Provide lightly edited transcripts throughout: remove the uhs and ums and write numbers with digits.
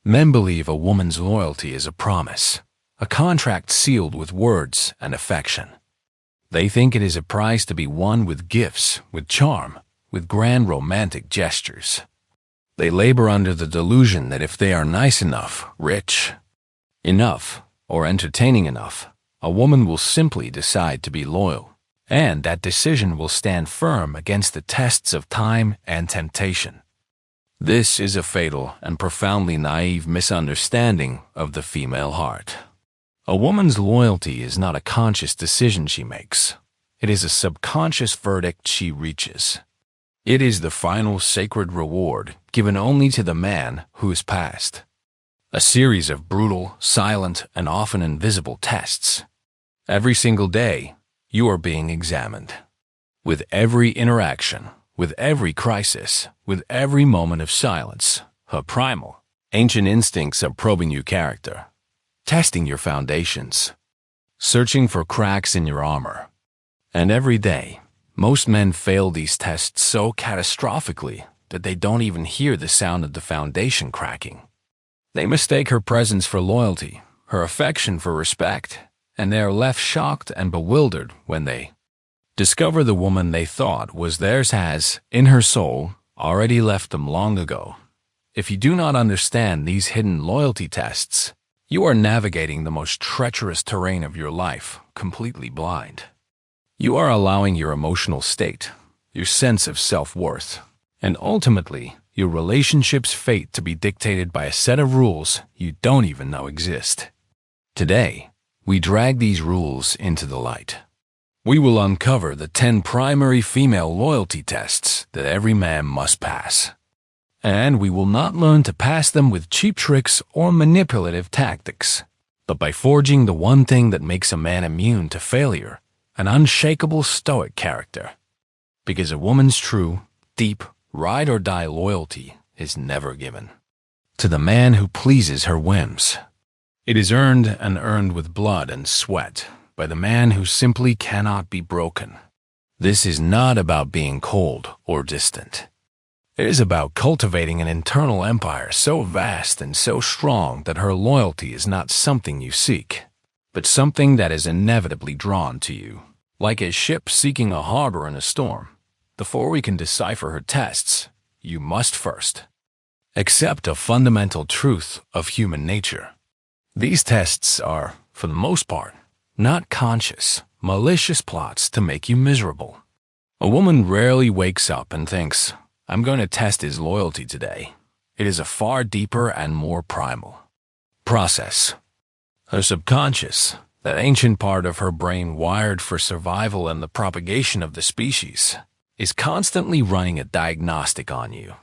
Men believe a woman's loyalty is a promise, a contract sealed with words and affection. They think it is a prize to be won with gifts, with charm, with grand romantic gestures. They labor under the delusion that if they are nice enough, rich enough, or entertaining enough, a woman will simply decide to be loyal, and that decision will stand firm against the tests of time and temptation. This is a fatal and profoundly naive misunderstanding of the female heart. A woman's loyalty is not a conscious decision she makes. It is a subconscious verdict she reaches. It is the final sacred reward given only to the man who is passed. A series of brutal, silent, and often invisible tests. Every single day, you are being examined. With every interaction, with every crisis, with every moment of silence, her primal, ancient instincts are probing your character, testing your foundations, searching for cracks in your armor. And every day, most men fail these tests so catastrophically that they don't even hear the sound of the foundation cracking. They mistake her presence for loyalty, her affection for respect, and they are left shocked and bewildered when they discover the woman they thought was theirs has, in her soul, already left them long ago. If you do not understand these hidden loyalty tests, you are navigating the most treacherous terrain of your life, completely blind. You are allowing your emotional state, your sense of self-worth, and ultimately, your relationship's fate to be dictated by a set of rules you don't even know exist. Today, we drag these rules into the light. We will uncover the 10 primary female loyalty tests that every man must pass. And we will not learn to pass them with cheap tricks or manipulative tactics, but by forging the one thing that makes a man immune to failure, an unshakable Stoic character. Because a woman's true, deep, ride-or-die loyalty is never given to the man who pleases her whims. It is earned and earned with blood and sweat by the man who simply cannot be broken. This is not about being cold or distant. It is about cultivating an internal empire so vast and so strong that her loyalty is not something you seek, but something that is inevitably drawn to you. Like a ship seeking a harbor in a storm, before we can decipher her tests, you must first accept a fundamental truth of human nature. These tests are, for the most part, not conscious, malicious plots to make you miserable. A woman rarely wakes up and thinks, I'm going to test his loyalty today. It is a far deeper and more primal process. Her subconscious, that ancient part of her brain wired for survival and the propagation of the species, is constantly running a diagnostic on you.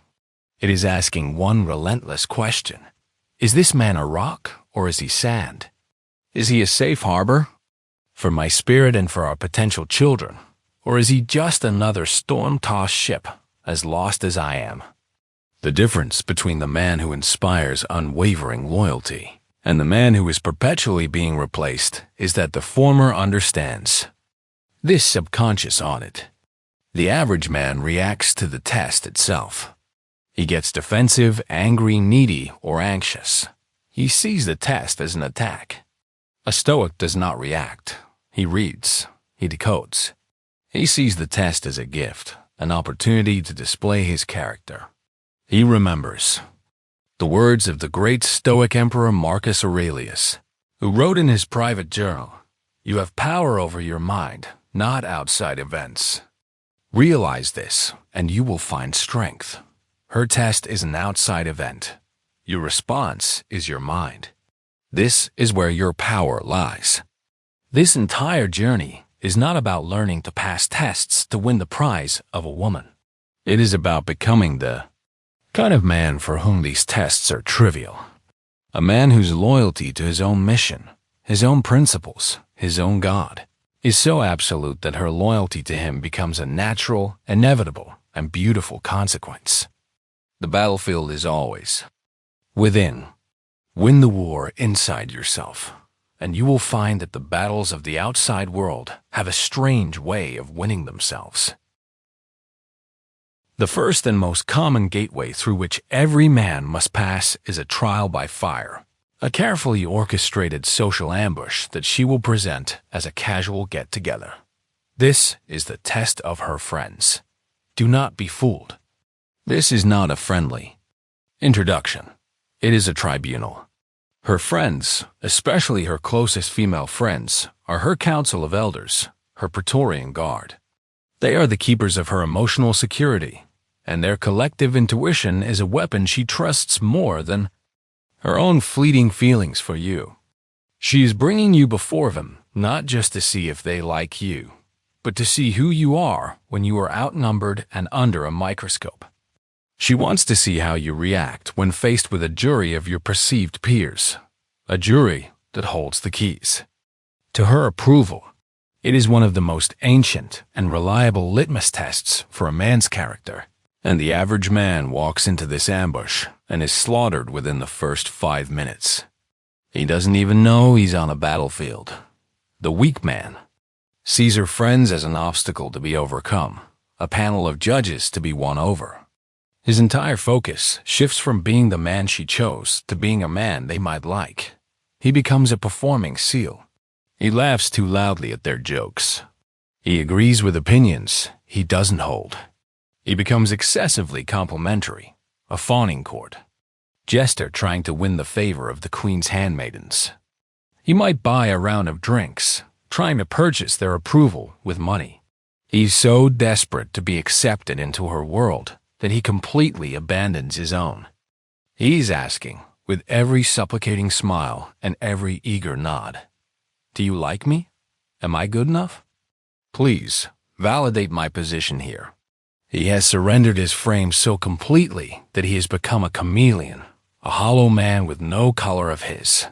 It is asking one relentless question. Is this man a rock or is he sand? Is he a safe harbor for my spirit and for our potential children? Or is he just another storm-tossed ship, as lost as I am? The difference between the man who inspires unwavering loyalty and the man who is perpetually being replaced is that the former understands this subconscious audit. The average man reacts to the test itself. He gets defensive, angry, needy, or anxious. He sees the test as an attack. A Stoic does not react. He reads. He decodes. He sees the test as a gift, an opportunity to display his character. He remembers the words of the great Stoic Emperor Marcus Aurelius, who wrote in his private journal, "You have power over your mind, not outside events. Realize this, and you will find strength." Her test is an outside event. Your response is your mind. This is where your power lies. This entire journey is not about learning to pass tests to win the prize of a woman. It is about becoming the kind of man for whom these tests are trivial. A man whose loyalty to his own mission, his own principles, his own God, is so absolute that her loyalty to him becomes a natural, inevitable, and beautiful consequence. The battlefield is always within. Win the war inside yourself, and you will find that the battles of the outside world have a strange way of winning themselves. The first and most common gateway through which every man must pass is a trial by fire, a carefully orchestrated social ambush that she will present as a casual get-together. This is the test of her friends. Do not be fooled. This is not a friendly introduction. It is a tribunal. Her friends, especially her closest female friends, are her council of elders, her Praetorian Guard. They are the keepers of her emotional security, and their collective intuition is a weapon she trusts more than her own fleeting feelings for you. She is bringing you before them, not just to see if they like you, but to see who you are when you are outnumbered and under a microscope. She wants to see how you react when faced with a jury of your perceived peers, a jury that holds the keys to her approval. It is one of the most ancient and reliable litmus tests for a man's character, and the average man walks into this ambush and is slaughtered within the first 5 minutes. He doesn't even know he's on a battlefield. The weak man sees her friends as an obstacle to be overcome, a panel of judges to be won over. His entire focus shifts from being the man she chose to being a man they might like. He becomes a performing seal. He laughs too loudly at their jokes. He agrees with opinions he doesn't hold. He becomes excessively complimentary, a fawning court jester trying to win the favor of the queen's handmaidens. He might buy a round of drinks, trying to purchase their approval with money. He's so desperate to be accepted into her world that he completely abandons his own. He's asking, with every supplicating smile and every eager nod, "Do you like me? Am I good enough? Please, validate my position here." He has surrendered his frame so completely that he has become a chameleon, a hollow man with no color of his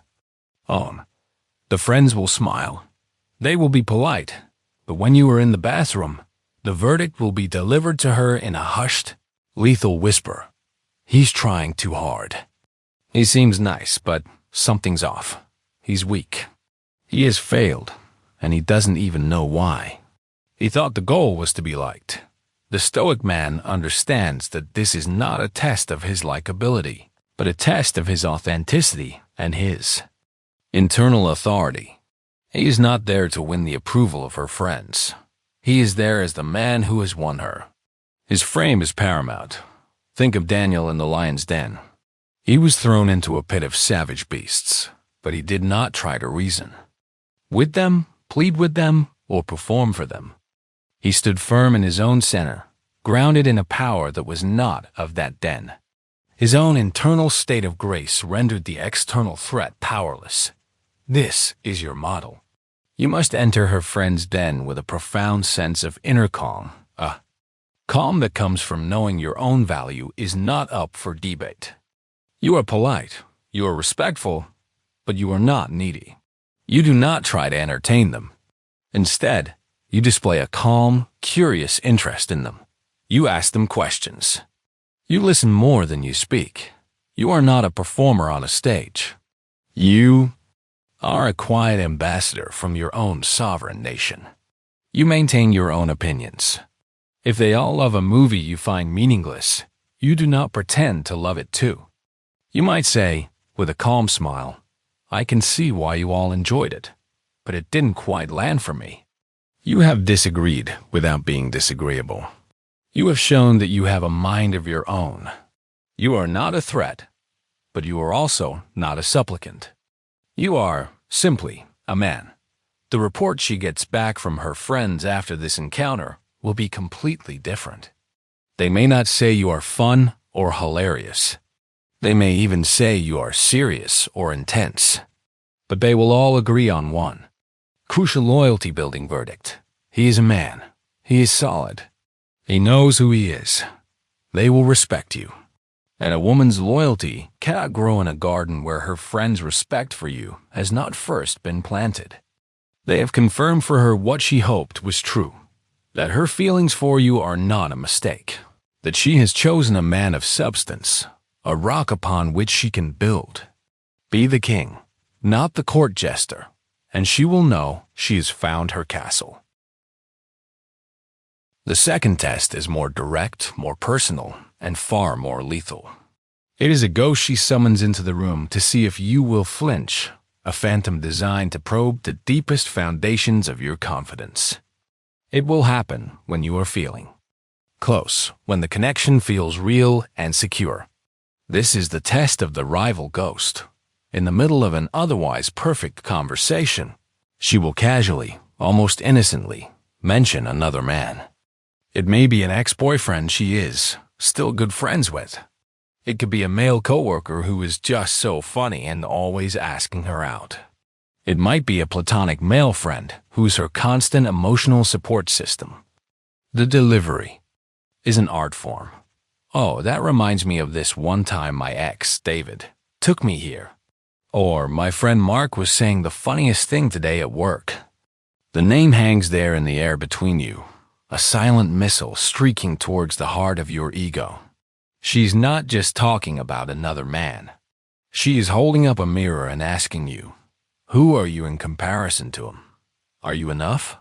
own. The friends will smile. They will be polite, but when you are in the bathroom, the verdict will be delivered to her in a hushed, lethal whisper. He's trying too hard. He seems nice, but something's off. He's weak. He has failed, and he doesn't even know why. He thought the goal was to be liked. The Stoic man understands that this is not a test of his likability, but a test of his authenticity and his internal authority. He is not there to win the approval of her friends. He is there as the man who has won her. His frame is paramount. Think of Daniel in the lion's den. He was thrown into a pit of savage beasts, but he did not try to reason with them, plead with them, or perform for them. He stood firm in his own center, grounded in a power that was not of that den. His own internal state of grace rendered the external threat powerless. This is your model. You must enter her friend's den with a profound sense of inner calm, a calm that comes from knowing your own value is not up for debate. You are polite, you are respectful, but you are not needy. You do not try to entertain them. Instead, you display a calm, curious interest in them. You ask them questions. You listen more than you speak. You are not a performer on a stage. You are a quiet ambassador from your own sovereign nation. You maintain your own opinions. If they all love a movie you find meaningless, you do not pretend to love it too. You might say, with a calm smile, "I can see why you all enjoyed it, but it didn't quite land for me." You have disagreed without being disagreeable. You have shown that you have a mind of your own. You are not a threat, but you are also not a supplicant. You are simply a man. The report she gets back from her friends after this encounter will be completely different. They may not say you are fun or hilarious. They may even say you are serious or intense. But they will all agree on one crucial loyalty-building verdict. He is a man. He is solid. He knows who he is. They will respect you. And a woman's loyalty cannot grow in a garden where her friends' respect for you has not first been planted. They have confirmed for her what she hoped was true, that her feelings for you are not a mistake, that she has chosen a man of substance, a rock upon which she can build. Be the king, not the court jester, and she will know she has found her castle. The second test is more direct, more personal, and far more lethal. It is a ghost she summons into the room to see if you will flinch, a phantom designed to probe the deepest foundations of your confidence. It will happen when you are feeling close, when the connection feels real and secure. This is the test of the rival ghost. In the middle of an otherwise perfect conversation, she will casually, almost innocently, mention another man. It may be an ex-boyfriend she is still good friends with. It could be a male coworker who is just so funny and always asking her out. It might be a platonic male friend who's her constant emotional support system. The delivery is an art form. Oh, that reminds me of this one time my ex, David, took me here. Or my friend Mark was saying the funniest thing today at work. The name hangs there in the air between you, a silent missile streaking towards the heart of your ego. She's not just talking about another man. She is holding up a mirror and asking you, who are you in comparison to him? Are you enough?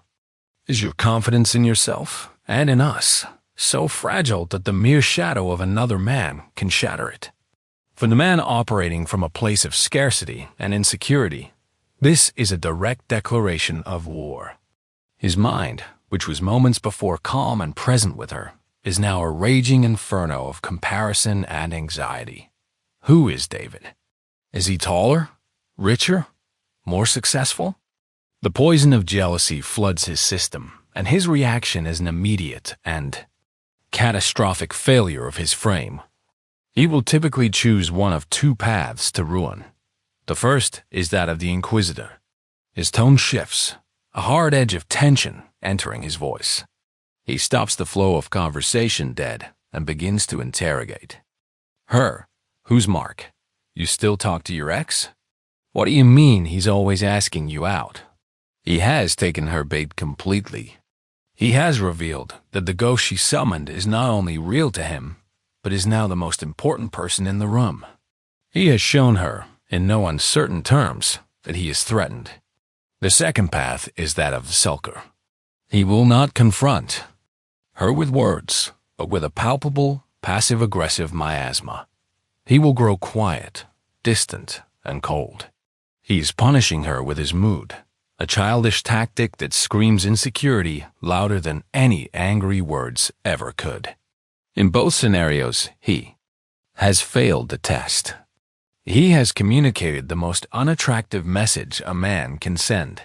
Is your confidence in yourself and in us so fragile that the mere shadow of another man can shatter it? For the man operating from a place of scarcity and insecurity, this is a direct declaration of war. His mind, which was moments before calm and present with her, is now a raging inferno of comparison and anxiety. Who is David? Is he taller, richer, more successful? The poison of jealousy floods his system, and his reaction is an immediate and catastrophic failure of his frame. He will typically choose one of two paths to ruin. The first is that of the inquisitor. His tone shifts, a hard edge of tension entering his voice. He stops the flow of conversation dead and begins to interrogate. Her, who's Mark? You still talk to your ex? What do you mean he's always asking you out? He has taken her bait completely. He has revealed that the ghost she summoned is not only real to him, but is now the most important person in the room. He has shown her, in no uncertain terms, that he is threatened. The second path is that of the sulker. He will not confront her with words, but with a palpable, passive-aggressive miasma. He will grow quiet, distant, and cold. He is punishing her with his mood, a childish tactic that screams insecurity louder than any angry words ever could. In both scenarios, he has failed the test. He has communicated the most unattractive message a man can send.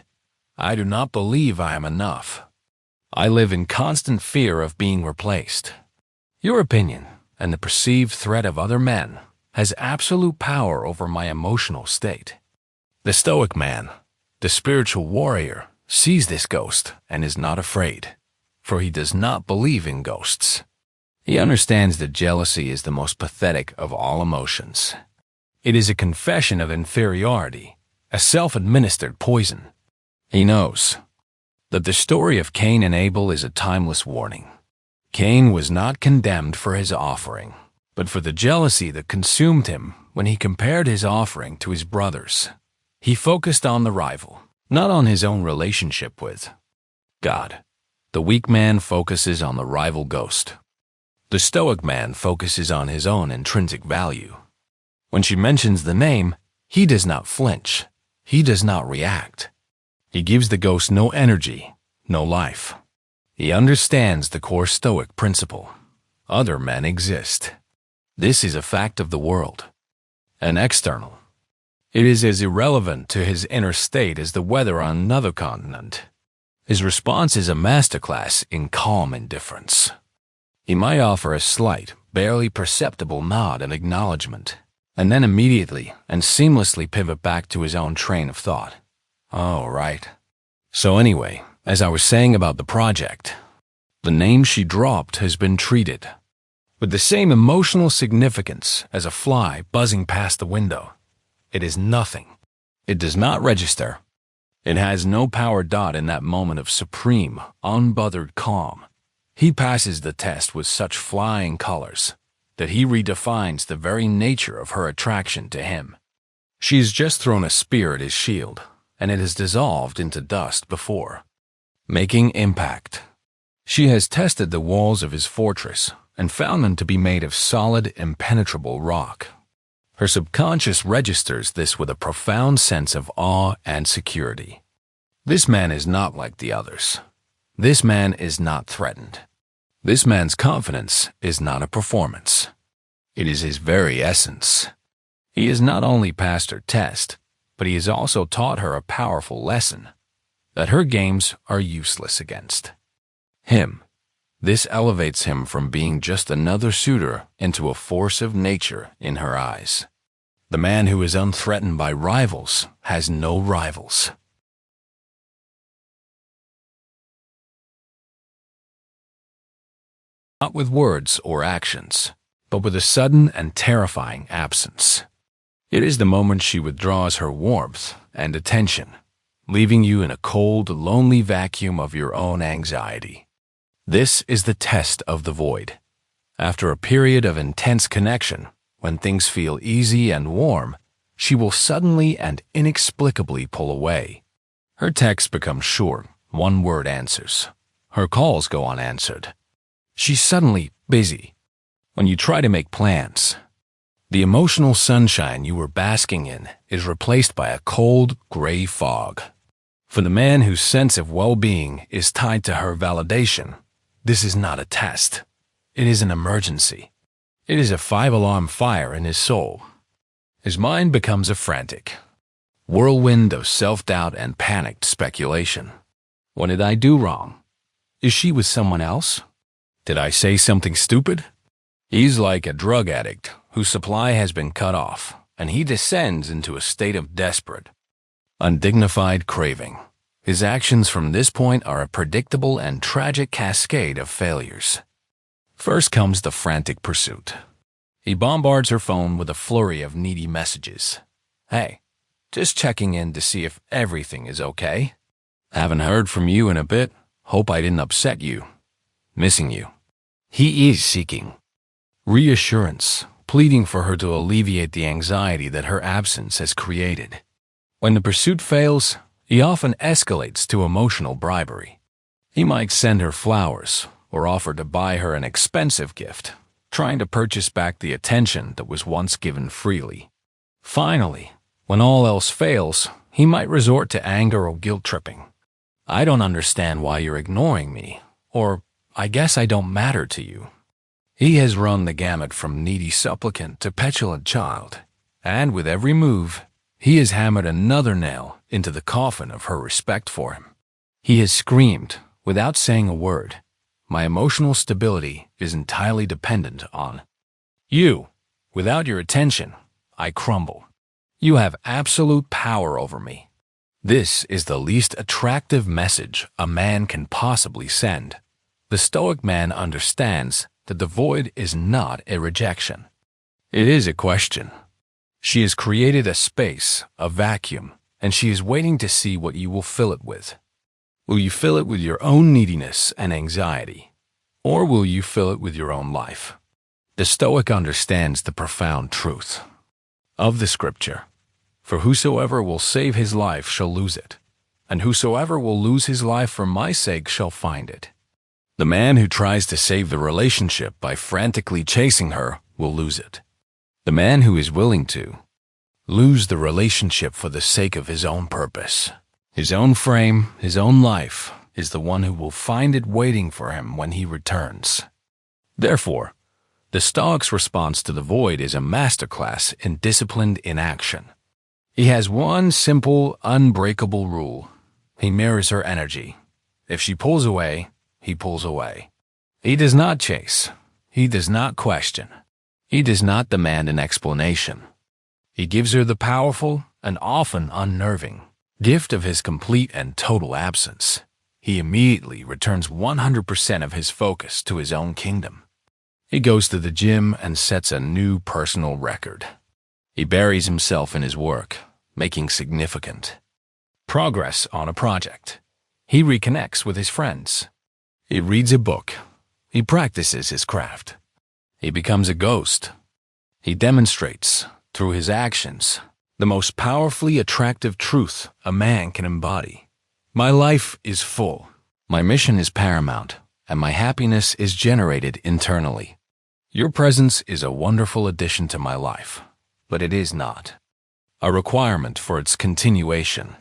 I do not believe I am enough. I live in constant fear of being replaced. Your opinion and the perceived threat of other men has absolute power over my emotional state. The Stoic man, the spiritual warrior, sees this ghost and is not afraid, for he does not believe in ghosts. He understands that jealousy is the most pathetic of all emotions. It is a confession of inferiority, a self-administered poison. He knows that the story of Cain and Abel is a timeless warning. Cain was not condemned for his offering, but for the jealousy that consumed him when he compared his offering to his brother's. He focused on the rival, not on his own relationship with God. The weak man focuses on the rival ghost. The Stoic man focuses on his own intrinsic value. When she mentions the name, he does not flinch. He does not react. He gives the ghost no energy, no life. He understands the core Stoic principle. Other men exist. This is a fact of the world. An external. It is as irrelevant to his inner state as the weather on another continent. His response is a masterclass in calm indifference. He might offer a slight, barely perceptible nod of acknowledgement, and then immediately and seamlessly pivot back to his own train of thought. Oh, right. So anyway, as I was saying about the project, the name she dropped has been treated with the same emotional significance as a fly buzzing past the window. It is nothing. It does not register. It has no power dot in that moment of supreme, unbothered calm. He passes the test with such flying colors that he redefines the very nature of her attraction to him. She has just thrown a spear at his shield, and it has dissolved into dust before making impact. She has tested the walls of his fortress and found them to be made of solid, impenetrable rock. Her subconscious registers this with a profound sense of awe and security. This man is not like the others. This man is not threatened. This man's confidence is not a performance. It is his very essence. He has not only passed her test, but he has also taught her a powerful lesson, that her games are useless against him. This elevates him from being just another suitor into a force of nature in her eyes. The man who is unthreatened by rivals has no rivals. Not with words or actions, but with a sudden and terrifying absence. It is the moment she withdraws her warmth and attention, leaving you in a cold, lonely vacuum of your own anxiety. This is the test of the void. After a period of intense connection, when things feel easy and warm, she will suddenly and inexplicably pull away. Her texts become short, one-word answers. Her calls go unanswered. She's suddenly busy. When you try to make plans, the emotional sunshine you were basking in is replaced by a cold, gray fog. For the man whose sense of well-being is tied to her validation, this is not a test. It is an emergency. It is a 5-alarm fire in his soul. His mind becomes a frantic whirlwind of self-doubt and panicked speculation. What did I do wrong? Is she with someone else? Did I say something stupid? He's like a drug addict whose supply has been cut off, and he descends into a state of desperate, undignified craving. His actions from this point are a predictable and tragic cascade of failures. First comes the frantic pursuit. He bombards her phone with a flurry of needy messages. Hey, just checking in to see if everything is okay. Haven't heard from you in a bit. Hope I didn't upset you. Missing you. He is seeking reassurance, pleading for her to alleviate the anxiety that her absence has created. When the pursuit fails, he often escalates to emotional bribery. He might send her flowers or offer to buy her an expensive gift, trying to purchase back the attention that was once given freely. Finally, when all else fails, he might resort to anger or guilt-tripping. I don't understand why you're ignoring me, or I guess I don't matter to you. He has run the gamut from needy supplicant to petulant child, and with every move, he has hammered another nail into the coffin of her respect for him. He has screamed, without saying a word, my emotional stability is entirely dependent on you. Without your attention, I crumble. You have absolute power over me. This is the least attractive message a man can possibly send. The Stoic man understands that the void is not a rejection. It is a question. She has created a space, a vacuum, and she is waiting to see what you will fill it with. Will you fill it with your own neediness and anxiety, or will you fill it with your own life? The Stoic understands the profound truth of the scripture. For whosoever will save his life shall lose it, and whosoever will lose his life for my sake shall find it. The man who tries to save the relationship by frantically chasing her will lose it. The man who is willing to lose the relationship for the sake of his own purpose, his own frame, his own life, is the one who will find it waiting for him when he returns. Therefore, the Stoic's response to the void is a masterclass in disciplined inaction. He has one simple, unbreakable rule. He mirrors her energy. If she pulls away, he pulls away. He does not chase. He does not question. He does not demand an explanation. He gives her the powerful and often unnerving gift of his complete and total absence. He immediately returns 100% of his focus to his own kingdom. He goes to the gym and sets a new personal record. He buries himself in his work, making significant progress on a project. He reconnects with his friends. He reads a book. He practices his craft. He becomes a ghost. He demonstrates, through his actions, the most powerfully attractive truth a man can embody. My life is full. My mission is paramount, and my happiness is generated internally. Your presence is a wonderful addition to my life, but it is not a requirement for its continuation.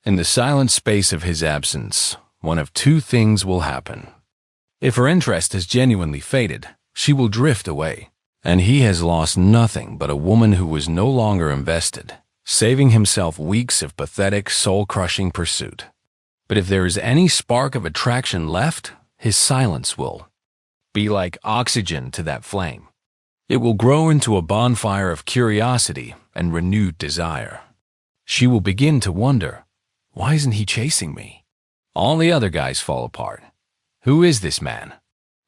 In the silent space of his absence, one of two things will happen. If her interest has genuinely faded, she will drift away, and he has lost nothing but a woman who was no longer invested, saving himself weeks of pathetic, soul-crushing pursuit. But if there is any spark of attraction left, his silence will be like oxygen to that flame. It will grow into a bonfire of curiosity and renewed desire. She will begin to wonder, why isn't he chasing me? All the other guys fall apart. Who is this man?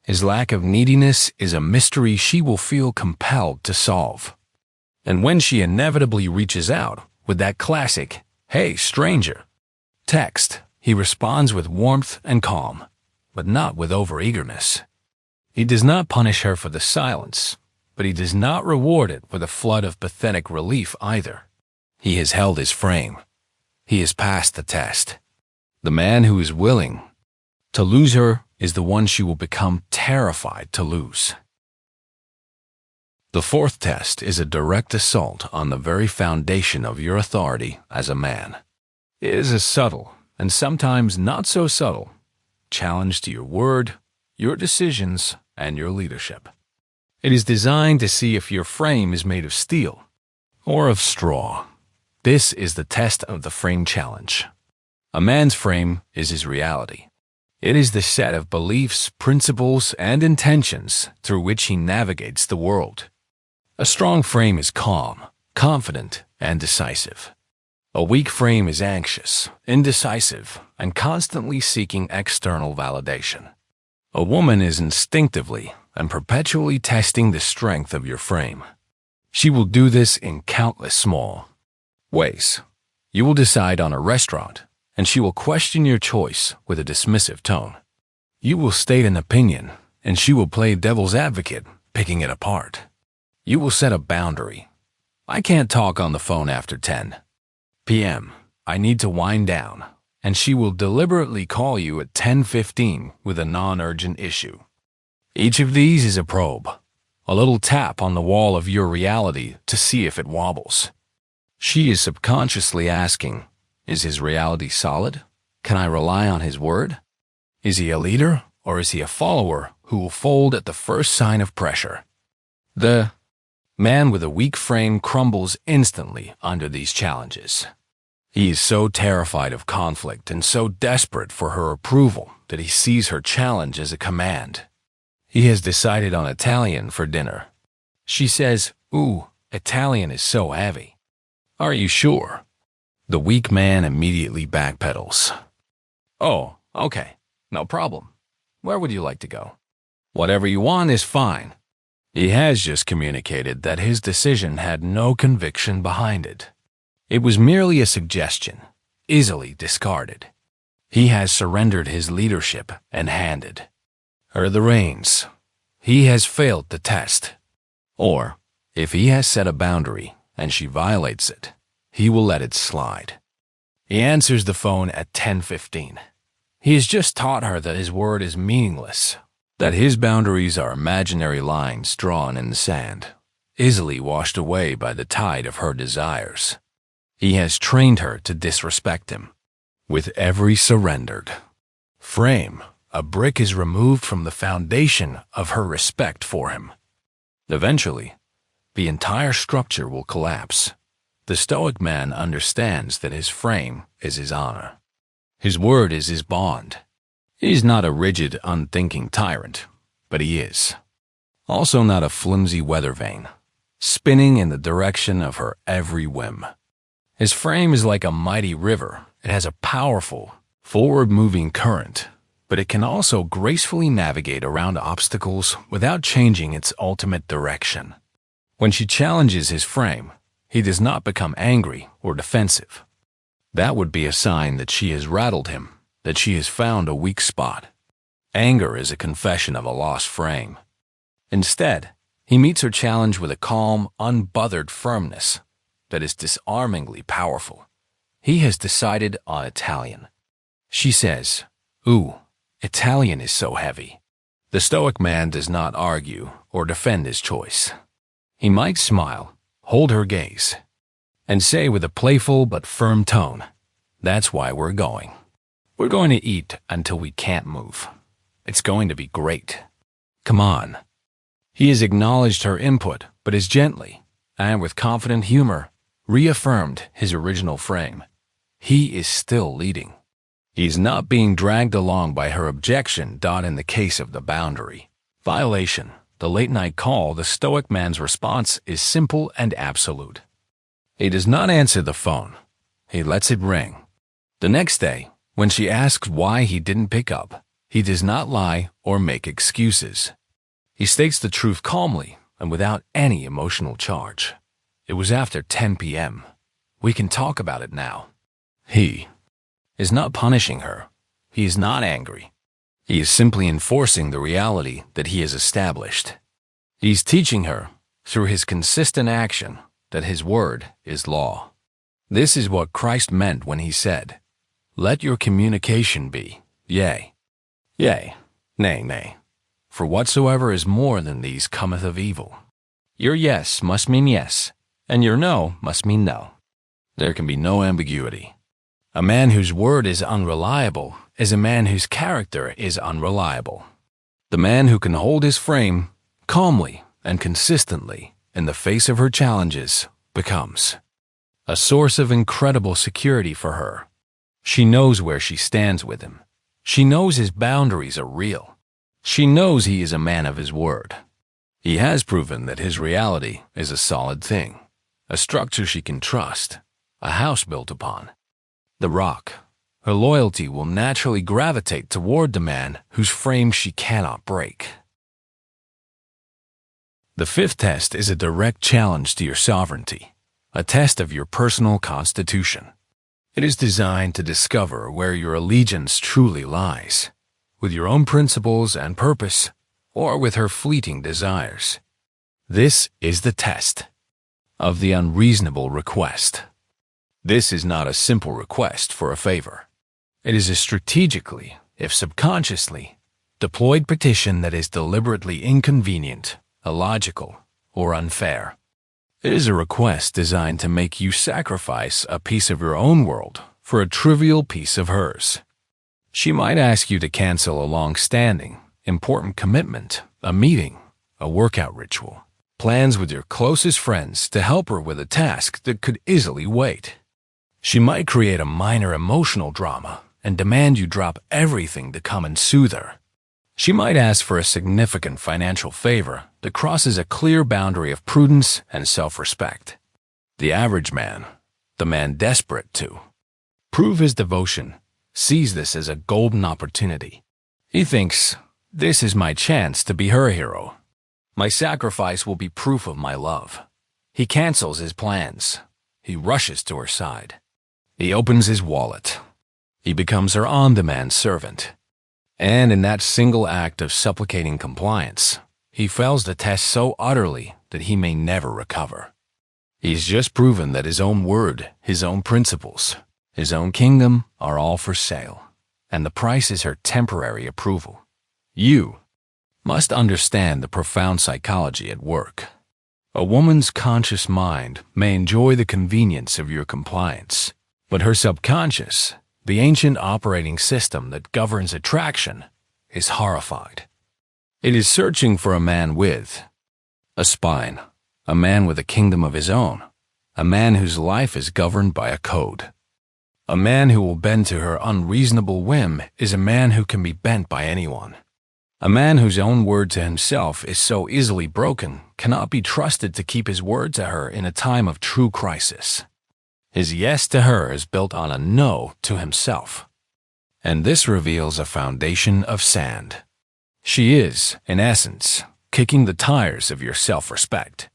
His lack of neediness is a mystery she will feel compelled to solve. And when she inevitably reaches out with that classic, "Hey, stranger," text, he responds with warmth and calm, but not with overeagerness. He does not punish her for the silence, but he does not reward it with a flood of pathetic relief either. He has held his frame. He has passed the test. The man who is willing to lose her is the one she will become terrified to lose. The fourth test is a direct assault on the very foundation of your authority as a man. It is a subtle, and sometimes not so subtle, challenge to your word, your decisions, and your leadership. It is designed to see if your frame is made of steel or of straw. This is the test of the frame challenge. A man's frame is his reality. It is the set of beliefs, principles, and intentions through which he navigates the world. A strong frame is calm, confident, and decisive. A weak frame is anxious, indecisive, and constantly seeking external validation. A woman is instinctively and perpetually testing the strength of your frame. She will do this in countless small ways. You will decide on a restaurant, and she will question your choice with a dismissive tone. You will state an opinion, and she will play devil's advocate, picking it apart. You will set a boundary. I can't talk on the phone after 10 p.m. I need to wind down, and she will deliberately call you at 10:15 with a non-urgent issue. Each of these is a probe, a little tap on the wall of your reality to see if it wobbles. She is subconsciously asking, is his reality solid? Can I rely on his word? Is he a leader, or is he a follower who will fold at the first sign of pressure? The man with a weak frame crumbles instantly under these challenges. He is so terrified of conflict and so desperate for her approval that he sees her challenge as a command. He has decided on Italian for dinner. She says, "Ooh, Italian is so heavy." Are you sure? The weak man immediately backpedals. Oh, okay, no problem. Where would you like to go? Whatever you want is fine. He has just communicated that his decision had no conviction behind it. It was merely a suggestion, easily discarded. He has surrendered his leadership and handed her the reins. He has failed the test. Or, if he has set a boundary and she violates it, he will let it slide. He answers the phone at 10:15. He has just taught her that his word is meaningless, that his boundaries are imaginary lines drawn in the sand, easily washed away by the tide of her desires. He has trained her to disrespect him. With every surrendered frame, a brick is removed from the foundation of her respect for him. Eventually, the entire structure will collapse. The Stoic man understands that his frame is his honor. His word is his bond. He is not a rigid, unthinking tyrant, but he is also not a flimsy weather vane, spinning in the direction of her every whim. His frame is like a mighty river. It has a powerful, forward-moving current, but it can also gracefully navigate around obstacles without changing its ultimate direction. When she challenges his frame, he does not become angry or defensive. That would be a sign that she has rattled him, that she has found a weak spot. Anger is a confession of a lost frame. Instead, he meets her challenge with a calm, unbothered firmness that is disarmingly powerful. He has decided on Italian. She says, "Ooh, Italian is so heavy. The Stoic man does not argue or defend his choice. He might smile, hold her gaze, and say with a playful but firm tone, "That's why we're going. We're going to eat until we can't move. It's going to be great. Come on." He has acknowledged her input, but has gently, and with confident humor, reaffirmed his original frame. He is still leading. He is not being dragged along by her objection. In the case of the boundary violation, the late-night call, the Stoic man's response is simple and absolute. He does not answer the phone. He lets it ring. The next day, when she asks why he didn't pick up, he does not lie or make excuses. He states the truth calmly and without any emotional charge. "It was after 10 p.m. We can talk about it now." He is not punishing her. He is not angry. He is simply enforcing the reality that he has established. He's teaching her, through his consistent action, that his word is law. This is what Christ meant when he said, "Let your communication be, yea, yea, nay, nay. For whatsoever is more than these cometh of evil." Your yes must mean yes, and your no must mean no. There can be no ambiguity. A man whose word is unreliable is a man whose character is unreliable. The man who can hold his frame calmly and consistently in the face of her challenges becomes a source of incredible security for her. She knows where she stands with him. She knows his boundaries are real. She knows he is a man of his word. He has proven that his reality is a solid thing, a structure she can trust, a house built upon. The rock, her loyalty will naturally gravitate toward the man whose frame she cannot break. The fifth test is a direct challenge to your sovereignty, a test of your personal constitution. It is designed to discover where your allegiance truly lies, with your own principles and purpose, or with her fleeting desires. This is the test of the unreasonable request. This is not a simple request for a favor. It is a strategically, if subconsciously, deployed petition that is deliberately inconvenient, illogical, or unfair. It is a request designed to make you sacrifice a piece of your own world for a trivial piece of hers. She might ask you to cancel a long-standing, important commitment, a meeting, a workout ritual, plans with your closest friends to help her with a task that could easily wait. She might create a minor emotional drama and demand you drop everything to come and soothe her. She might ask for a significant financial favor that crosses a clear boundary of prudence and self-respect. The average man, the man desperate to prove his devotion, sees this as a golden opportunity. He thinks, "This is my chance to be her hero. My sacrifice will be proof of my love." He cancels his plans. He rushes to her side. He opens his wallet. He becomes her on-demand servant. And in that single act of supplicating compliance, he fails the test so utterly that he may never recover. He's just proven that his own word, his own principles, his own kingdom are all for sale, and the price is her temporary approval. You must understand the profound psychology at work. A woman's conscious mind may enjoy the convenience of your compliance, but her subconscious, the ancient operating system that governs attraction, is horrified. It is searching for a man with a spine, a man with a kingdom of his own, a man whose life is governed by a code. A man who will bend to her unreasonable whim is a man who can be bent by anyone. A man whose own word to himself is so easily broken cannot be trusted to keep his word to her in a time of true crisis. His yes to her is built on a no to himself. And this reveals a foundation of sand. She is, in essence, kicking the tires of your self-respect.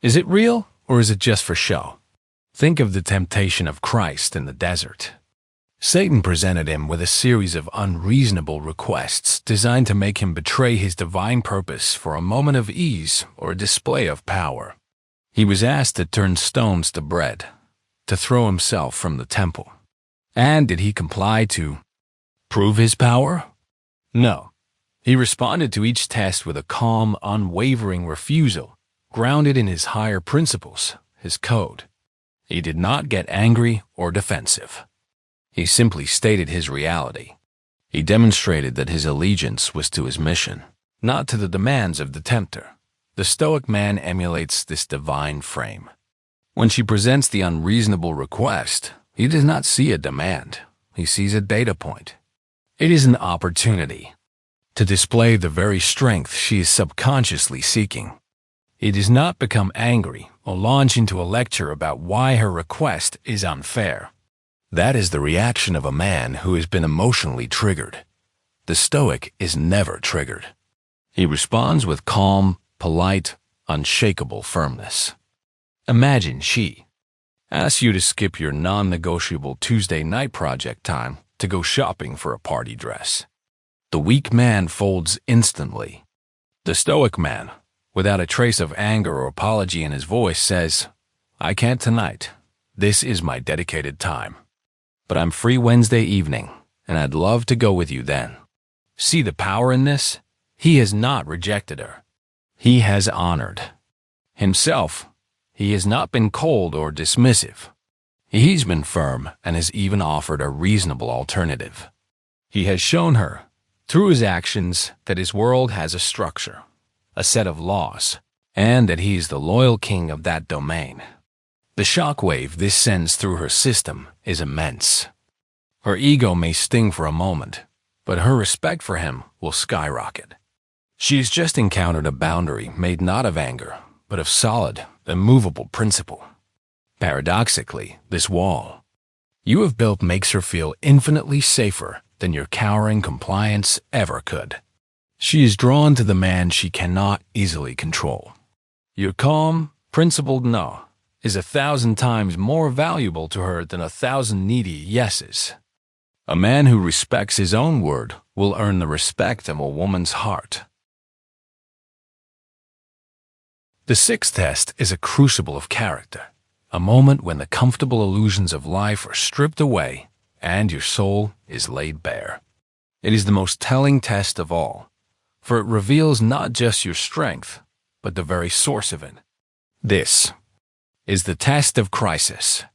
Is it real, or is it just for show? Think of the temptation of Christ in the desert. Satan presented him with a series of unreasonable requests designed to make him betray his divine purpose for a moment of ease or a display of power. He was asked to turn stones to bread, to throw himself from the temple. And did he comply to prove his power? No. He responded to each test with a calm, unwavering refusal, grounded in his higher principles, his code. He did not get angry or defensive. He simply stated his reality. He demonstrated that his allegiance was to his mission, not to the demands of the tempter. The Stoic man emulates this divine frame. When she presents the unreasonable request, he does not see a demand. He sees a data point. It is an opportunity to display the very strength she is subconsciously seeking. He does not become angry or launch into a lecture about why her request is unfair. That is the reaction of a man who has been emotionally triggered. The Stoic is never triggered. He responds with calm, polite, unshakable firmness. Imagine she asks you to skip your non-negotiable Tuesday night project time to go shopping for a party dress. The weak man folds instantly. The Stoic man, without a trace of anger or apology in his voice, says, "I can't tonight. This is my dedicated time. But I'm free Wednesday evening, and I'd love to go with you then." See the power in this? He has not rejected her. He has honored himself. He has not been cold or dismissive. He's been firm and has even offered a reasonable alternative. He has shown her, through his actions, that his world has a structure, a set of laws, and that he is the loyal king of that domain. The shockwave this sends through her system is immense. Her ego may sting for a moment, but her respect for him will skyrocket. She has just encountered a boundary made not of anger, but of solid, immovable principle. Paradoxically, this wall you have built makes her feel infinitely safer than your cowering compliance ever could. She is drawn to the man she cannot easily control. Your calm, principled no is 1,000 times more valuable to her than 1,000 needy yeses. A man who respects his own word will earn the respect of a woman's heart. The sixth test is a crucible of character, a moment when the comfortable illusions of life are stripped away and your soul is laid bare. It is the most telling test of all, for it reveals not just your strength, but the very source of it. This is the test of crisis.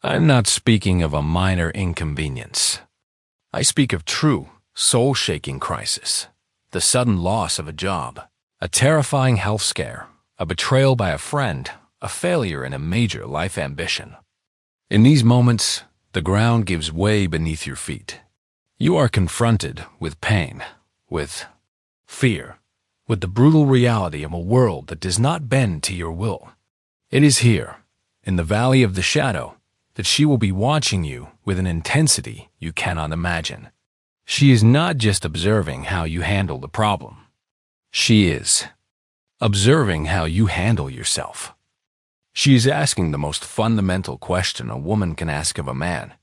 I'm not speaking of a minor inconvenience. I speak of true, soul-shaking crisis, the sudden loss of a job, a terrifying health scare, a betrayal by a friend, a failure in a major life ambition. In these moments, the ground gives way beneath your feet. You are confronted with pain, with fear, with the brutal reality of a world that does not bend to your will. It is here, in the valley of the shadow, that she will be watching you with an intensity you cannot imagine. She is not just observing how you handle the problem. She is observing how you handle yourself. She is asking the most fundamental question a woman can ask of a man.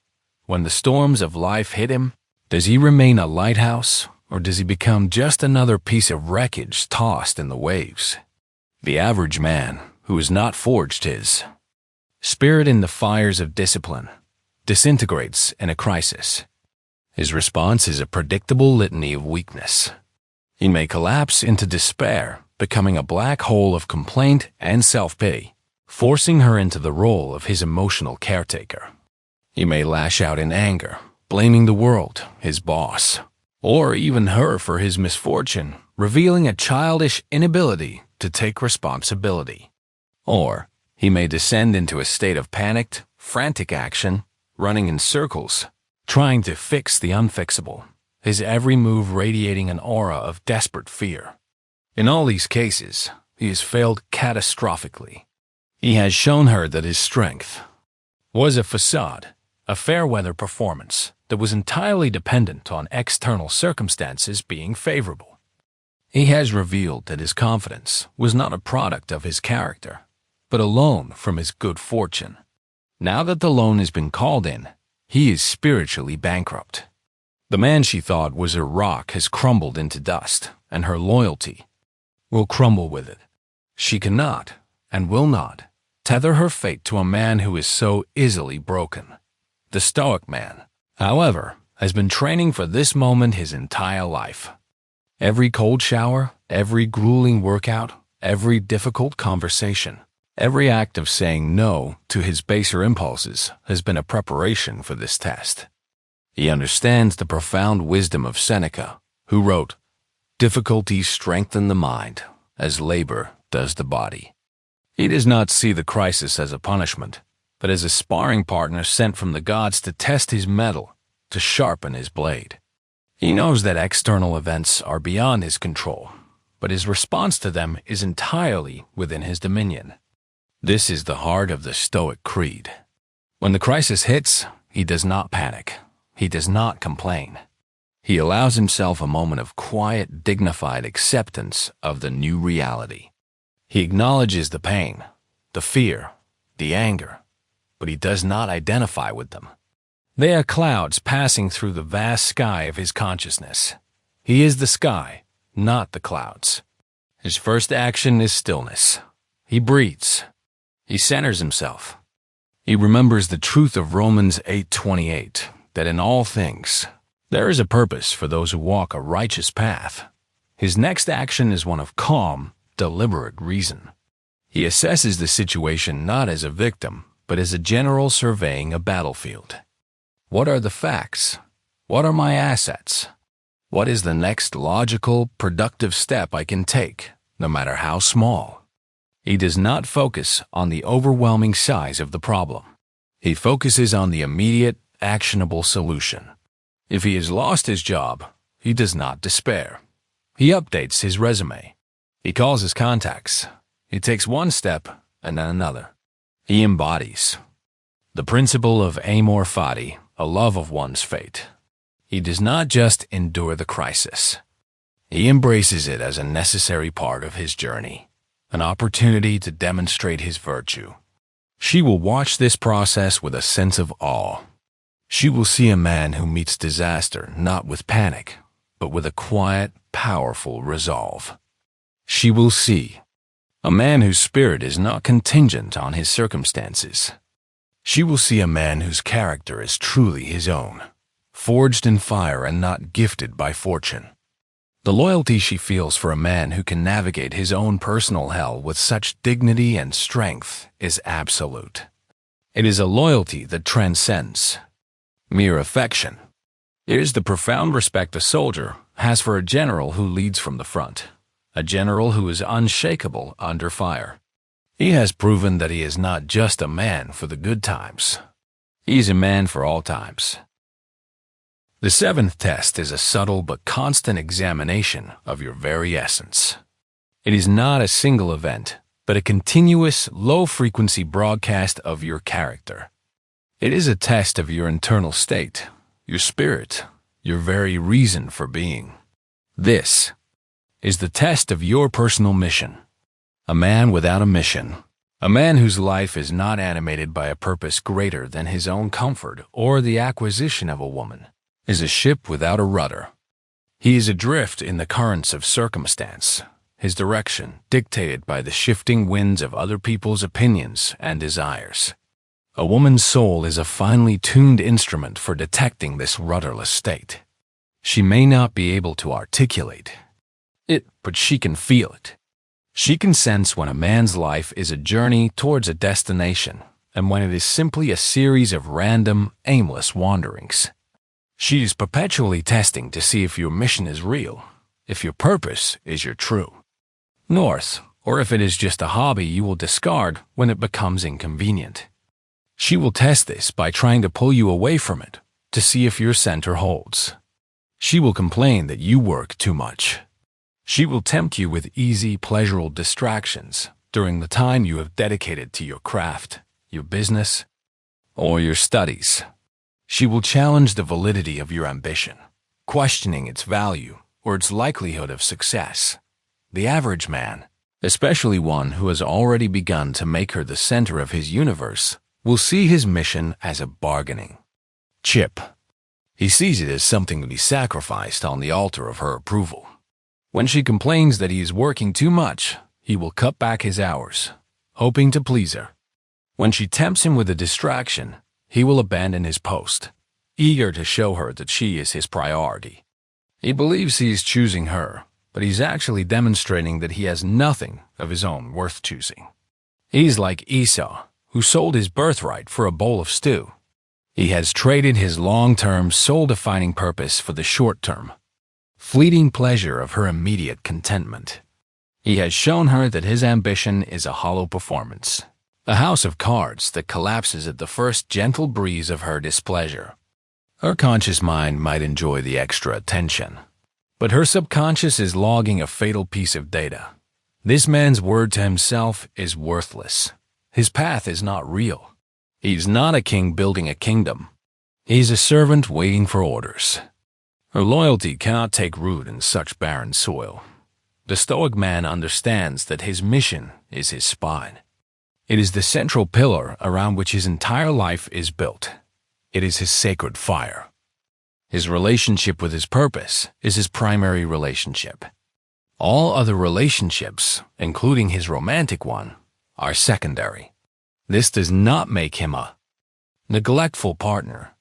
When the storms of life hit him, does he remain a lighthouse, or does he become just another piece of wreckage tossed in the waves? The average man, who has not forged his spirit in the fires of discipline, disintegrates in a crisis. His response is a predictable litany of weakness. He may collapse into despair, becoming a black hole of complaint and self-pity, forcing her into the role of his emotional caretaker. He may lash out in anger, blaming the world, his boss, or even her for his misfortune, revealing a childish inability to take responsibility. Or he may descend into a state of panicked, frantic action, running in circles, trying to fix the unfixable, his every move radiating an aura of desperate fear. In all these cases, he has failed catastrophically. He has shown her that his strength was a facade, a fair-weather performance that was entirely dependent on external circumstances being favorable. He has revealed that his confidence was not a product of his character, but a loan from his good fortune. Now that the loan has been called in, he is spiritually bankrupt. The man she thought was her rock has crumbled into dust, and her loyalty will crumble with it. She cannot, and will not, tether her fate to a man who is so easily broken. The Stoic man, however, has been training for this moment his entire life. Every cold shower, every grueling workout, every difficult conversation, every act of saying no to his baser impulses has been a preparation for this test. He understands the profound wisdom of Seneca, who wrote, "Difficulties strengthen the mind, as labor does the body." He does not see the crisis as a punishment, but as a sparring partner sent from the gods to test his mettle, to sharpen his blade. He knows that external events are beyond his control, but his response to them is entirely within his dominion. This is the heart of the Stoic creed. When the crisis hits, he does not panic. He does not complain. He allows himself a moment of quiet, dignified acceptance of the new reality. He acknowledges the pain, the fear, the anger, but he does not identify with them. They are clouds passing through the vast sky of his consciousness. He is the sky, not the clouds. His first action is stillness. He breathes. He centers himself. He remembers the truth of Romans 8:28, that in all things there is a purpose for those who walk a righteous path. His next action is one of calm, deliberate reason. He assesses the situation not as a victim, but as a general surveying a battlefield. What are the facts? What are my assets? What is the next logical, productive step I can take, no matter how small? He does not focus on the overwhelming size of the problem. He focuses on the immediate, actionable solution. If he has lost his job, he does not despair. He updates his resume. He calls his contacts. He takes one step and then another. He embodies the principle of amor fati, a love of one's fate. He does not just endure the crisis. He embraces it as a necessary part of his journey, an opportunity to demonstrate his virtue. She will watch this process with a sense of awe. She will see a man who meets disaster not with panic, but with a quiet, powerful resolve. She will see a man whose spirit is not contingent on his circumstances. She will see a man whose character is truly his own, forged in fire and not gifted by fortune. The loyalty she feels for a man who can navigate his own personal hell with such dignity and strength is absolute. It is a loyalty that transcends mere affection. It is the profound respect a soldier has for a general who leads from the front, a general who is unshakable under fire. He has proven that he is not just a man for the good times. He is a man for all times. The seventh test is a subtle but constant examination of your very essence. It is not a single event, but a continuous, low-frequency broadcast of your character. It is a test of your internal state, your spirit, your very reason for being. This is the test of your personal mission. A man without a mission, a man whose life is not animated by a purpose greater than his own comfort or the acquisition of a woman, is a ship without a rudder. He is adrift in the currents of circumstance, his direction dictated by the shifting winds of other people's opinions and desires. A woman's soul is a finely tuned instrument for detecting this rudderless state. She may not be able to articulate it, but she can feel it. She can sense when a man's life is a journey towards a destination and when it is simply a series of random, aimless wanderings. She is perpetually testing to see if your mission is real, if your purpose is your true north, or if it is just a hobby you will discard when it becomes inconvenient. She will test this by trying to pull you away from it to see if your center holds. She will complain that you work too much. She will tempt you with easy, pleasurable distractions during the time you have dedicated to your craft, your business, or your studies. She will challenge the validity of your ambition, questioning its value or its likelihood of success. The average man, especially one who has already begun to make her the center of his universe, will see his mission as a bargaining chip. He sees it as something to be sacrificed on the altar of her approval. When she complains that he is working too much, he will cut back his hours, hoping to please her. When she tempts him with a distraction, he will abandon his post, eager to show her that she is his priority. He believes he is choosing her, but he's actually demonstrating that he has nothing of his own worth choosing. He's like Esau, who sold his birthright for a bowl of stew. He has traded his long-term, soul-defining purpose for the short-term, fleeting pleasure of her immediate contentment. He has shown her that his ambition is a hollow performance, a house of cards that collapses at the first gentle breeze of her displeasure. Her conscious mind might enjoy the extra attention, but her subconscious is logging a fatal piece of data. This man's word to himself is worthless. His path is not real. He's not a king building a kingdom. He's a servant waiting for orders. Her loyalty cannot take root in such barren soil. The Stoic man understands that his mission is his spine. It is the central pillar around which his entire life is built. It is his sacred fire. His relationship with his purpose is his primary relationship. All other relationships, including his romantic one, are secondary. This does not make him a neglectful partner.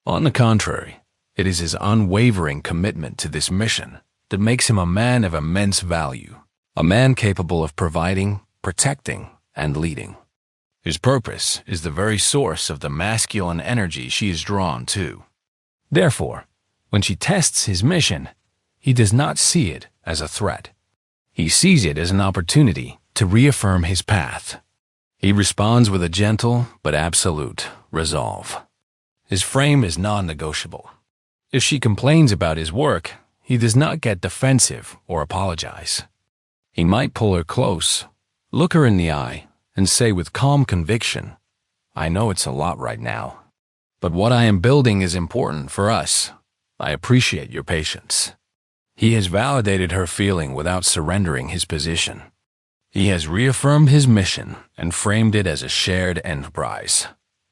On the contrary, it is his unwavering commitment to this mission that makes him a man of immense value, a man capable of providing, protecting, and leading. His purpose is the very source of the masculine energy she is drawn to. Therefore, when she tests his mission, he does not see it as a threat. He sees it as an opportunity to reaffirm his path. He responds with a gentle but absolute resolve. His frame is non-negotiable. If she complains about his work, he does not get defensive or apologize. He might pull her close, look her in the eye, and say with calm conviction, "I know it's a lot right now, but what I am building is important for us. I appreciate your patience." He has validated her feeling without surrendering his position. He has reaffirmed his mission and framed it as a shared enterprise.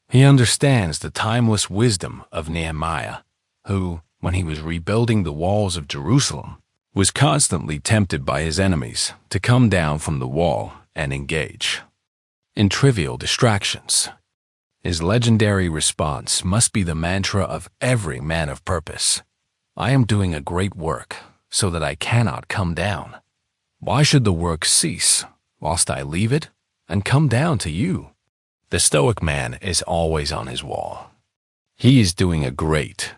He understands the timeless wisdom of Nehemiah, who, when he was rebuilding the walls of Jerusalem, was constantly tempted by his enemies to come down from the wall and engage in trivial distractions. His legendary response must be the mantra of every man of purpose. "I am doing a great work so that I cannot come down. Why should the work cease whilst I leave it and come down to you?" The Stoic man is always on his wall. He is doing a great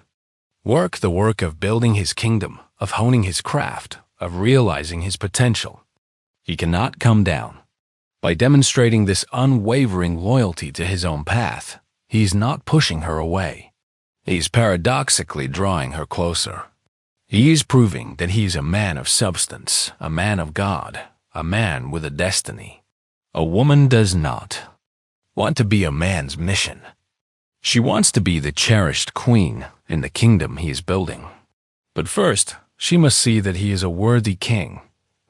work, the work of building his kingdom, of honing his craft, of realizing his potential. He cannot come down. By demonstrating this unwavering loyalty to his own path, he is not pushing her away. He is paradoxically drawing her closer. He is proving that he is a man of substance, a man of God, a man with a destiny. A woman does not want to be a man's mission. She wants to be the cherished queen in the kingdom he is building. But first, she must see that he is a worthy king,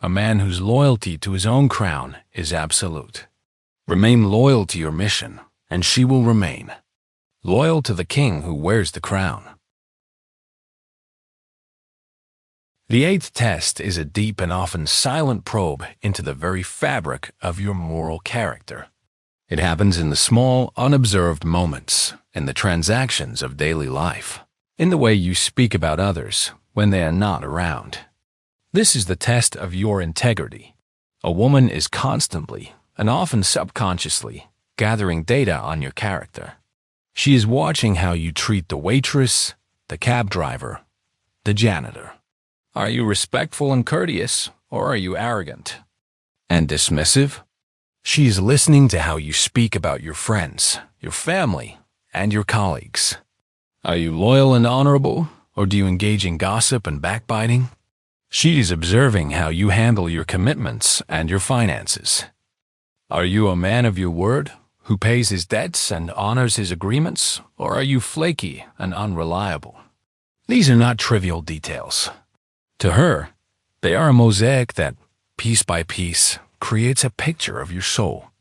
a man whose loyalty to his own crown is absolute. Remain loyal to your mission, and she will remain loyal to the king who wears the crown. The eighth test is a deep and often silent probe into the very fabric of your moral character. It happens in the small, unobserved moments, in the transactions of daily life, in the way you speak about others when they are not around. This is the test of your integrity. A woman is constantly, and often subconsciously, gathering data on your character. She is watching how you treat the waitress, the cab driver, the janitor. Are you respectful and courteous, or are you arrogant and dismissive? She is listening to how you speak about your friends, your family, and your colleagues. Are you loyal and honorable, or do you engage in gossip and backbiting? She is observing how you handle your commitments and your finances. Are you a man of your word, who pays his debts and honors his agreements, or are you flaky and unreliable? These are not trivial details. To her, they are a mosaic that, piece by piece, creates a picture of your soul.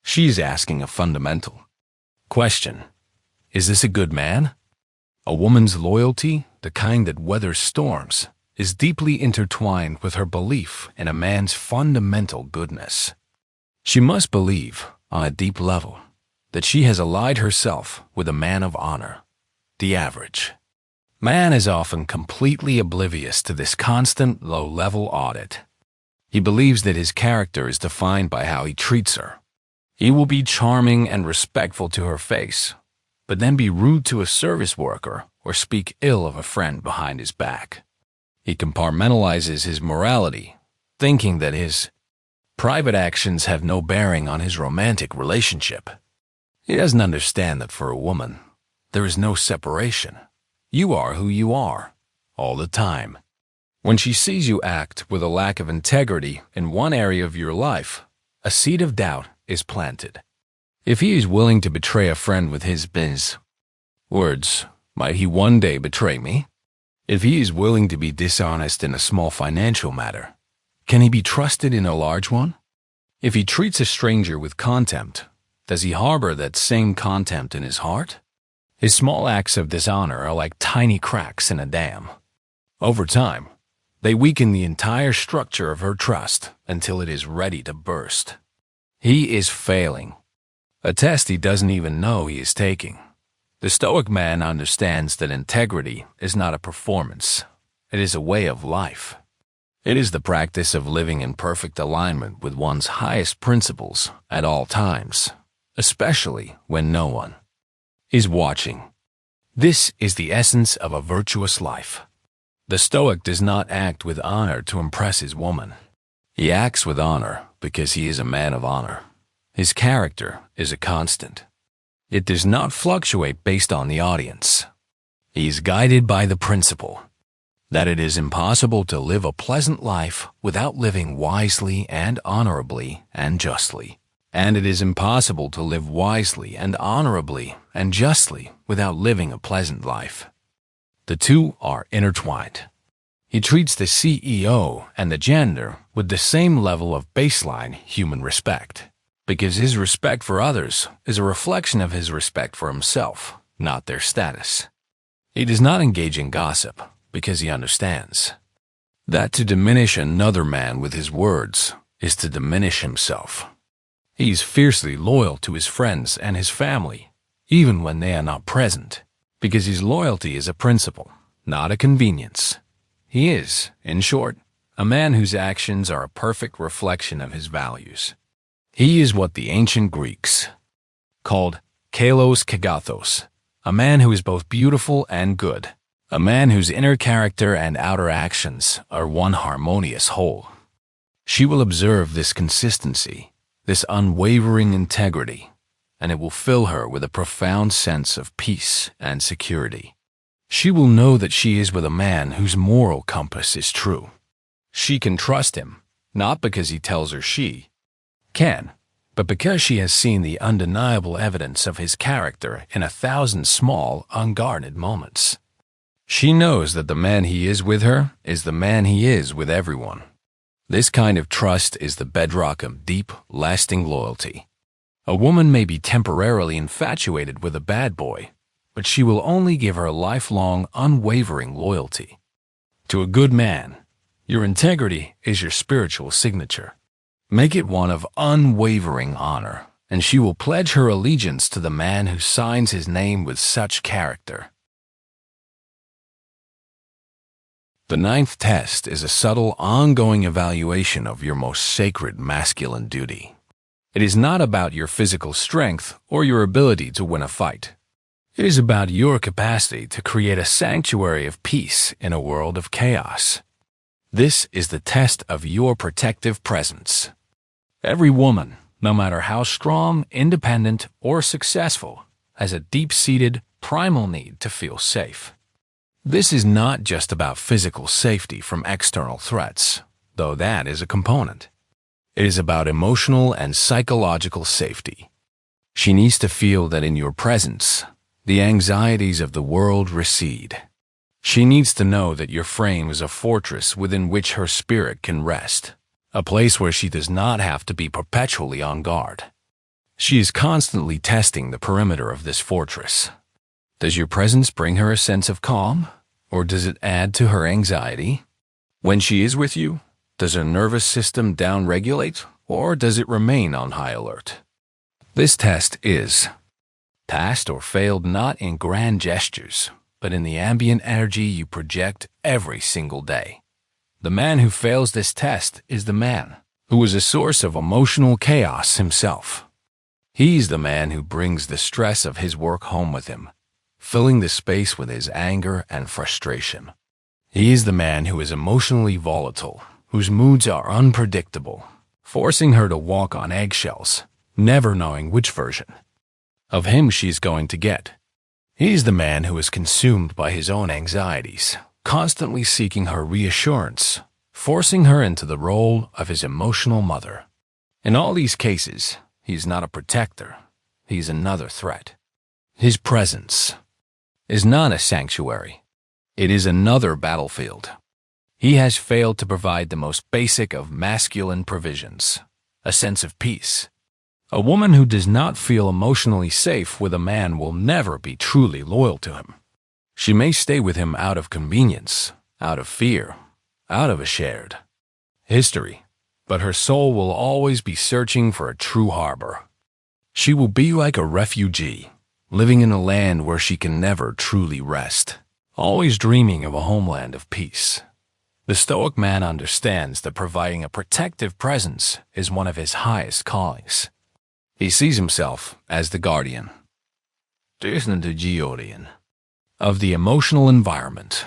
She is asking a fundamental question. Is this a good man? A woman's loyalty, the kind that weathers storms, is deeply intertwined with her belief in a man's fundamental goodness. She must believe, on a deep level, that she has allied herself with a man of honor, the average. Man is often completely oblivious to this constant low-level audit. He believes that his character is defined by how he treats her. He will be charming and respectful to her face, but then be rude to a service worker or speak ill of a friend behind his back. He compartmentalizes his morality, thinking that his private actions have no bearing on his romantic relationship. He doesn't understand that for a woman, there is no separation. You are who you are, all the time. When she sees you act with a lack of integrity in one area of your life, a seed of doubt is planted. If he is willing to betray a friend with his words, might he one day betray me? If he is willing to be dishonest in a small financial matter, can he be trusted in a large one? If he treats a stranger with contempt, does he harbor that same contempt in his heart? His small acts of dishonor are like tiny cracks in a dam. Over time, they weaken the entire structure of her trust until it is ready to burst. He is failing, a test he doesn't even know he is taking. The Stoic man understands that integrity is not a performance. It is a way of life. It is the practice of living in perfect alignment with one's highest principles at all times, especially when no one is watching. This is the essence of a virtuous life. The Stoic does not act with honor to impress his woman. He acts with honor because he is a man of honor. His character is a constant. It does not fluctuate based on the audience. He is guided by the principle that it is impossible to live a pleasant life without living wisely and honorably and justly. And it is impossible to live wisely and honorably and justly without living a pleasant life. The two are intertwined. He treats the CEO and the gender with the same level of baseline human respect, because his respect for others is a reflection of his respect for himself, not their status. He does not engage in gossip because he understands that to diminish another man with his words is to diminish himself. He is fiercely loyal to his friends and his family, even when they are not present, because his loyalty is a principle, not a convenience. He is, in short, a man whose actions are a perfect reflection of his values. He is what the ancient Greeks called kalos kagathos, a man who is both beautiful and good, a man whose inner character and outer actions are one harmonious whole. She will observe this consistency, this unwavering integrity, and it will fill her with a profound sense of peace and security. She will know that she is with a man whose moral compass is true. She can trust him, not because he tells her she can, but because she has seen the undeniable evidence of his character in 1,000 small, unguarded moments. She knows that the man he is with her is the man he is with everyone. This kind of trust is the bedrock of deep, lasting loyalty. A woman may be temporarily infatuated with a bad boy, but she will only give her lifelong, unwavering loyalty. To a good man, your integrity is your spiritual signature. Make it one of unwavering honor, and she will pledge her allegiance to the man who signs his name with such character. The 9th test is a subtle, ongoing evaluation of your most sacred masculine duty. It is not about your physical strength or your ability to win a fight. It is about your capacity to create a sanctuary of peace in a world of chaos. This is the test of your protective presence. Every woman, no matter how strong, independent, or successful, has a deep-seated, primal need to feel safe. This is not just about physical safety from external threats, though that is a component. It is about emotional and psychological safety. She needs to feel that in your presence, the anxieties of the world recede. She needs to know that your frame is a fortress within which her spirit can rest, a place where she does not have to be perpetually on guard. She is constantly testing the perimeter of this fortress. Does your presence bring her a sense of calm, or does it add to her anxiety? When she is with you, does her nervous system downregulate, or does it remain on high alert? This test is Passed or failed not in grand gestures, but in the ambient energy you project every single day. The man who fails this test is the man who is a source of emotional chaos himself. He's the man who brings the stress of his work home with him, filling the space with his anger and frustration. He is the man who is emotionally volatile, whose moods are unpredictable, forcing her to walk on eggshells, never knowing which version of him she's going to get. He's the man who is consumed by his own anxieties, constantly seeking her reassurance, forcing her into the role of his emotional mother. In all these cases, he's not a protector, he's another threat. His presence is not a sanctuary, it is another battlefield. He has failed to provide the most basic of masculine provisions, a sense of peace. A woman who does not feel emotionally safe with a man will never be truly loyal to him. She may stay with him out of convenience, out of fear, out of a shared history, but her soul will always be searching for a true harbor. She will be like a refugee, living in a land where she can never truly rest, always dreaming of a homeland of peace. The Stoic man understands that providing a protective presence is one of his highest callings. He sees himself as the guardian of the emotional environment.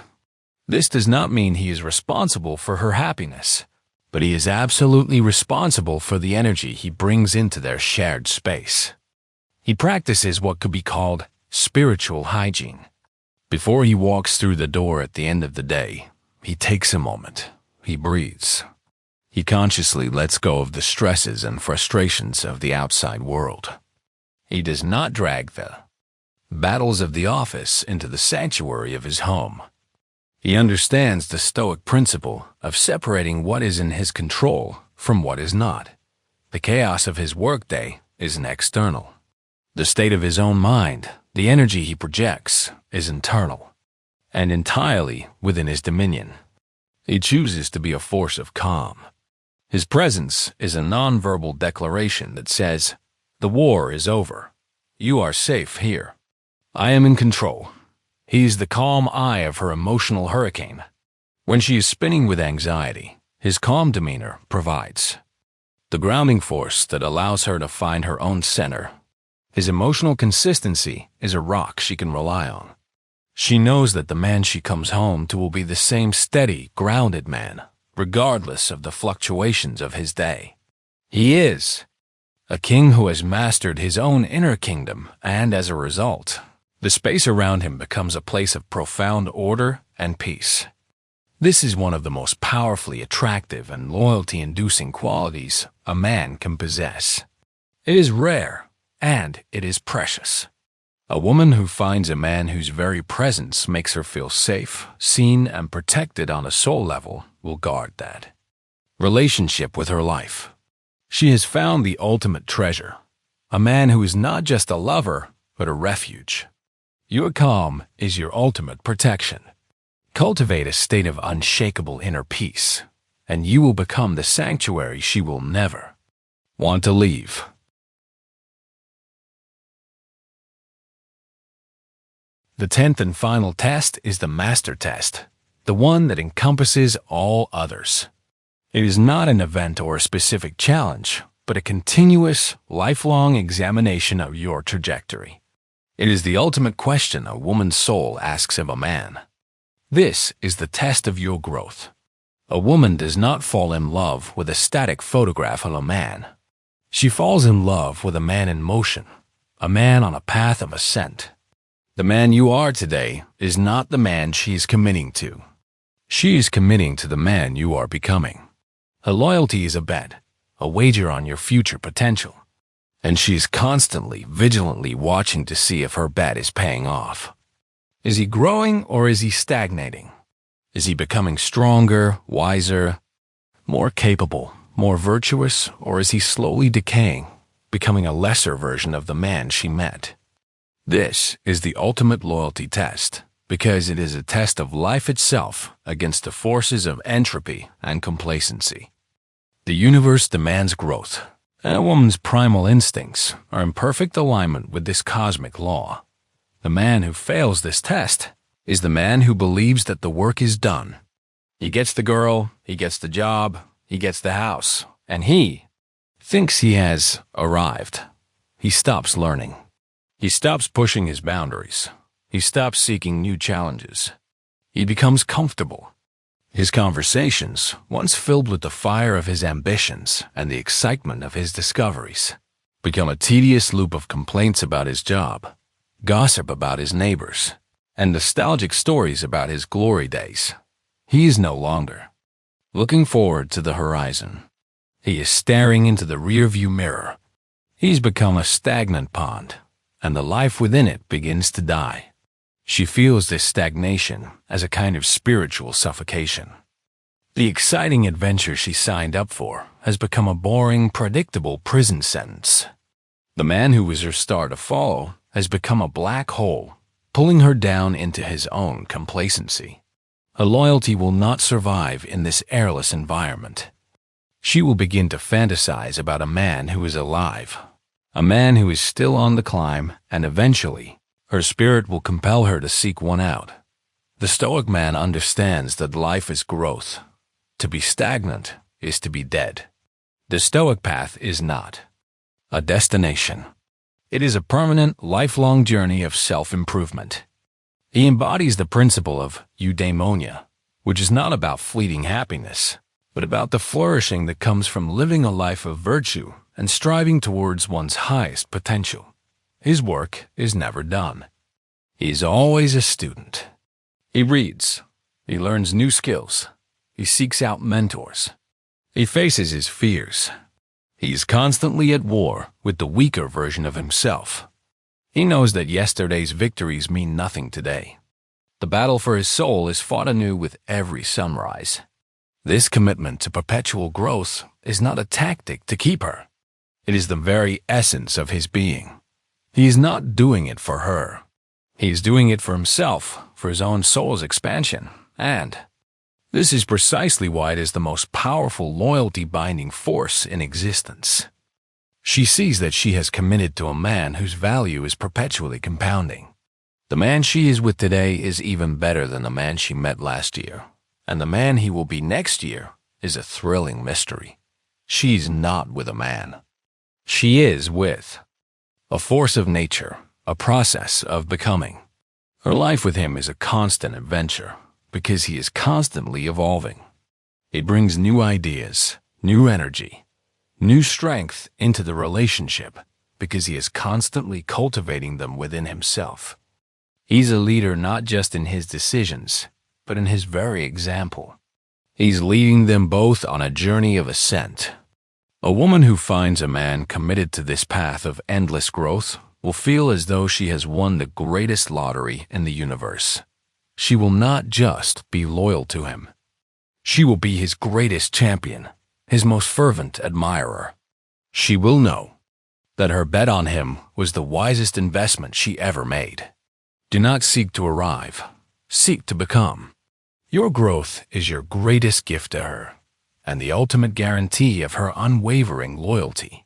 This does not mean he is responsible for her happiness, but he is absolutely responsible for the energy he brings into their shared space. He practices what could be called spiritual hygiene. Before he walks through the door at the end of the day, he takes a moment, he breathes. He consciously lets go of the stresses and frustrations of the outside world. He does not drag the battles of the office into the sanctuary of his home. He understands the Stoic principle of separating what is in his control from what is not. The chaos of his workday is an external. The state of his own mind, the energy he projects, is internal and entirely within his dominion. He chooses to be a force of calm. His presence is a nonverbal declaration that says, "The war is over. You are safe here. I am in control." He is the calm eye of her emotional hurricane. When she is spinning with anxiety, his calm demeanor provides the grounding force that allows her to find her own center. His emotional consistency is a rock she can rely on. She knows that the man she comes home to will be the same steady, grounded man, regardless of the fluctuations of his day. He is a king who has mastered his own inner kingdom, and as a result, the space around him becomes a place of profound order and peace. This is one of the most powerfully attractive and loyalty-inducing qualities a man can possess. It is rare, and it is precious. A woman who finds a man whose very presence makes her feel safe, seen, and protected on a soul level will guard that relationship with her life. She has found the ultimate treasure, a man who is not just a lover, but a refuge. Your calm is your ultimate protection. Cultivate a state of unshakable inner peace, and you will become the sanctuary she will never want to leave. The 10th and final test is the master test, the one that encompasses all others. It is not an event or a specific challenge, but a continuous, lifelong examination of your trajectory. It is the ultimate question a woman's soul asks of a man. This is the test of your growth. A woman does not fall in love with a static photograph of a man. She falls in love with a man in motion, a man on a path of ascent. The man you are today is not the man she is committing to. She is committing to the man you are becoming. Her loyalty is a bet, a wager on your future potential. And she is constantly, vigilantly watching to see if her bet is paying off. Is he growing or is he stagnating? Is he becoming stronger, wiser, more capable, more virtuous, or is he slowly decaying, becoming a lesser version of the man she met? This is the ultimate loyalty test, because it is a test of life itself against the forces of entropy and complacency. The universe demands growth, And a woman's primal instincts are in perfect alignment with this cosmic law. The man who fails this test is the man who believes that the work is done. He gets the girl, he gets the job, he gets the house, and he thinks he has arrived. He stops learning. He stops pushing his boundaries. He stops seeking new challenges. He becomes comfortable. His conversations, once filled with the fire of his ambitions and the excitement of his discoveries, become a tedious loop of complaints about his job, gossip about his neighbors, and nostalgic stories about his glory days. He is no longer looking forward to the horizon. He is staring into the rearview mirror. He's become a stagnant pond, and the life within it begins to die. She feels this stagnation as a kind of spiritual suffocation. The exciting adventure she signed up for has become a boring, predictable prison sentence. The man who was her star to follow has become a black hole, pulling her down into his own complacency. Her loyalty will not survive in this airless environment. She will begin to fantasize about a man who is alive, a man who is still on the climb, and eventually, her spirit will compel her to seek one out. The Stoic man understands that life is growth. To be stagnant is to be dead. The Stoic path is not a destination. It is a permanent, lifelong journey of self-improvement. He embodies the principle of eudaimonia, which is not about fleeting happiness, but about the flourishing that comes from living a life of virtue and striving towards one's highest potential. His work is never done. He is always a student. He reads. He learns new skills. He seeks out mentors. He faces his fears. He is constantly at war with the weaker version of himself. He knows that yesterday's victories mean nothing today. The battle for his soul is fought anew with every sunrise. This commitment to perpetual growth is not a tactic to keep her. It is the very essence of his being. He is not doing it for her. He is doing it for himself, for his own soul's expansion, and this is precisely why it is the most powerful loyalty-binding force in existence. She sees that she has committed to a man whose value is perpetually compounding. The man she is with today is even better than the man she met last year, and the man he will be next year is a thrilling mystery. She's not with a man. She is with a force of nature, a process of becoming. Her life with him is a constant adventure because he is constantly evolving. It brings new ideas, new energy, new strength into the relationship because he is constantly cultivating them within himself. He's a leader not just in his decisions, but in his very example. He's leading them both on a journey of ascent. A woman who finds a man committed to this path of endless growth will feel as though she has won the greatest lottery in the universe. She will not just be loyal to him. She will be his greatest champion, his most fervent admirer. She will know that her bet on him was the wisest investment she ever made. Do not seek to arrive. Seek to become. Your growth is your greatest gift to her, and the ultimate guarantee of her unwavering loyalty.